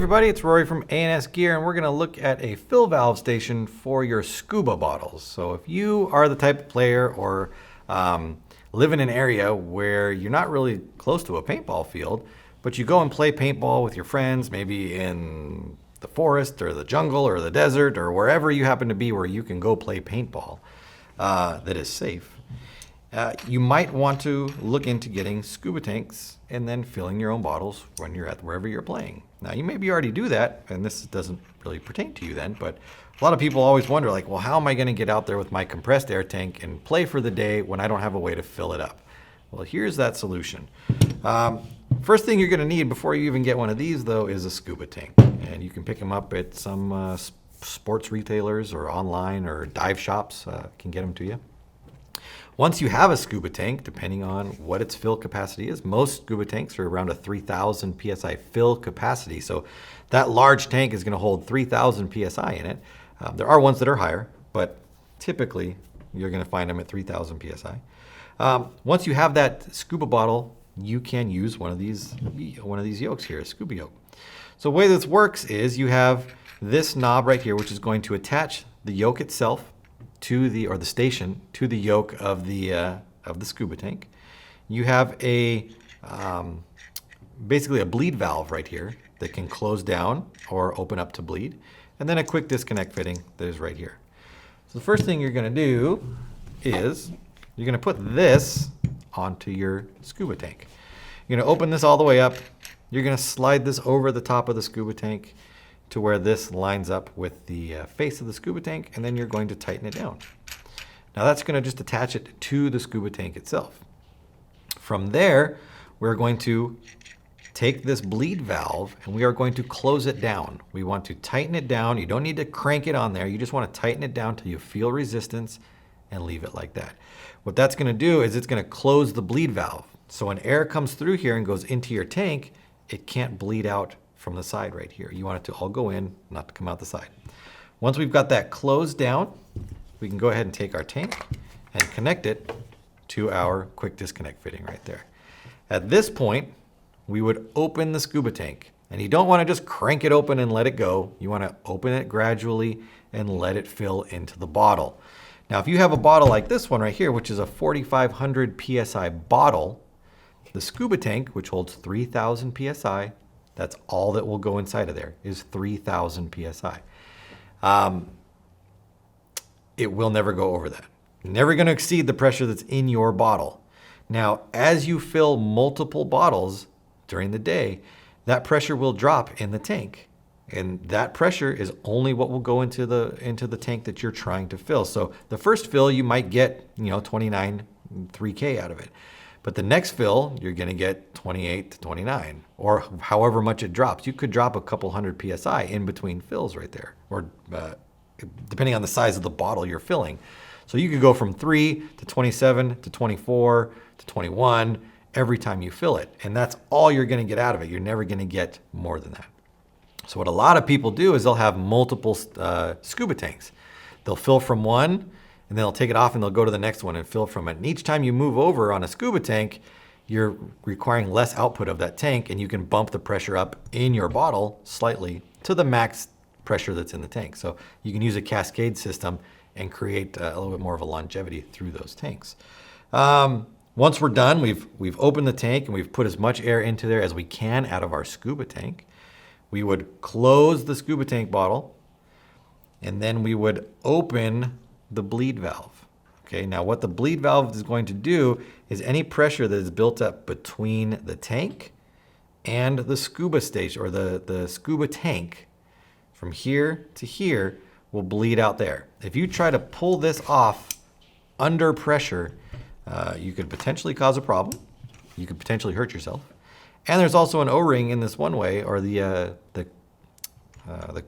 everybody, it's Rory from A&S Gear, and we're going to look at a fill valve station for your scuba bottles. So if you are the type of player or live in an area where you're not really close to a paintball field, but you go and play paintball with your friends, maybe in the forest or the jungle or the desert or wherever you happen to be where you can go play paintball that is safe, you might want to look into getting scuba tanks and then filling your own bottles when you're at wherever you're playing. Now, you maybe already do that, and this doesn't really pertain to you then, but a lot of people always wonder, like, well, how am I going to get out there with my compressed air tank and play for the day when I don't have a way to fill it up? Well, here's that solution. First thing you're going to need before you even get one of these, though, is a scuba tank. And you can pick them up at some sports retailers or online or dive shops can get them to you. Once you have a scuba tank, depending on what its fill capacity is, most scuba tanks are around a 3,000 PSI fill capacity. So that large tank is going to hold 3,000 PSI in it. There are ones that are higher, but typically you're going to find them at 3,000 PSI. Once you have that scuba bottle, you can use one of these yolks here, a scuba yolk. So the way this works is you have this knob right here, which is going to attach the yolk itself to the station to the yolk of the scuba tank. You have a basically a bleed valve right here that can close down or open up to bleed, and then a quick disconnect fitting that is right here. So the first thing you're going to do is you're going to put this onto your scuba tank. You're going to open this all the way up. You're going to slide this over the top of the scuba tank to where this lines up with the face of the scuba tank, and then you're going to tighten it down. Now that's going to just attach it to the scuba tank itself. From there, we're going to take this bleed valve and we are going to close it down. We want to tighten it down. You don't need to crank it on there. You just want to tighten it down till you feel resistance and leave it like that. What that's going to do is it's going to close the bleed valve. So when air comes through here and goes into your tank, it can't bleed out from the side right here. You want it to all go in, not to come out the side. Once we've got that closed down, we can go ahead and take our tank and connect it to our quick disconnect fitting right there. At this point, we would open the scuba tank. And you don't want to just crank it open and let it go. You want to open it gradually and let it fill into the bottle. Now, if you have a bottle like this one right here, which is a 4,500 PSI bottle, the scuba tank, which holds 3,000 PSI, that's all that will go inside of there, is 3,000 PSI. It will never go over that. Never going to exceed the pressure that's in your bottle. Now, as you fill multiple bottles during the day, that pressure will drop in the tank. And that pressure is only what will go into the tank that you're trying to fill. So the first fill, you might get 29, 3K out of it. But the next fill, you're going to get 28 to 29, or however much it drops. You could drop a couple hundred PSI in between fills right there, or depending on the size of the bottle you're filling. So you could go from 3 to 27 to 24 to 21 every time you fill it. And that's all you're going to get out of it. You're never going to get more than that. So what a lot of people do is they'll have multiple scuba tanks. They'll fill from one, and then they'll take it off and they'll go to the next one and fill from it. And each time you move over on a scuba tank, you're requiring less output of that tank, and you can bump the pressure up in your bottle slightly to the max pressure that's in the tank. So you can use a cascade system and create a little bit more of a longevity through those tanks. Once we're done, we've opened the tank and we've put as much air into there as we can out of our scuba tank. We would close the scuba tank bottle, and then we would open the bleed valve. Okay, now what the bleed valve is going to do is any pressure that is built up between the tank and the scuba station, or the scuba tank, from here to here will bleed out there. If you try to pull this off under pressure, you could potentially cause a problem. You could potentially hurt yourself. And there's also an O-ring in this one way, or the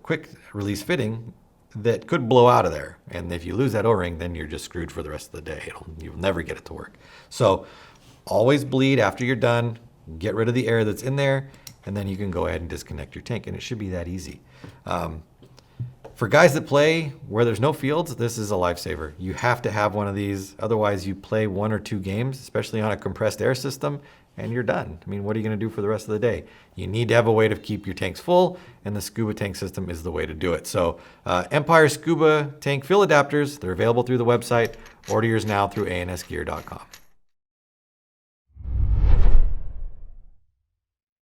quick release fitting, that could blow out of there. And if you lose that O-ring, then you're just screwed for the rest of the day. You'll never get it to work. So always bleed after you're done, get rid of the air that's in there, and then you can go ahead and disconnect your tank, and it should be that easy. For guys that play where there's no fields, this is a lifesaver. You have to have one of these. Otherwise, you play 1 or 2 games, especially on a compressed air system, and you're done. I mean, what are you going to do for the rest of the day? You need to have a way to keep your tanks full, and the Scuba tank system is the way to do it. So Empire Scuba tank fill adapters, they're available through the website. Order yours now through ansgear.com.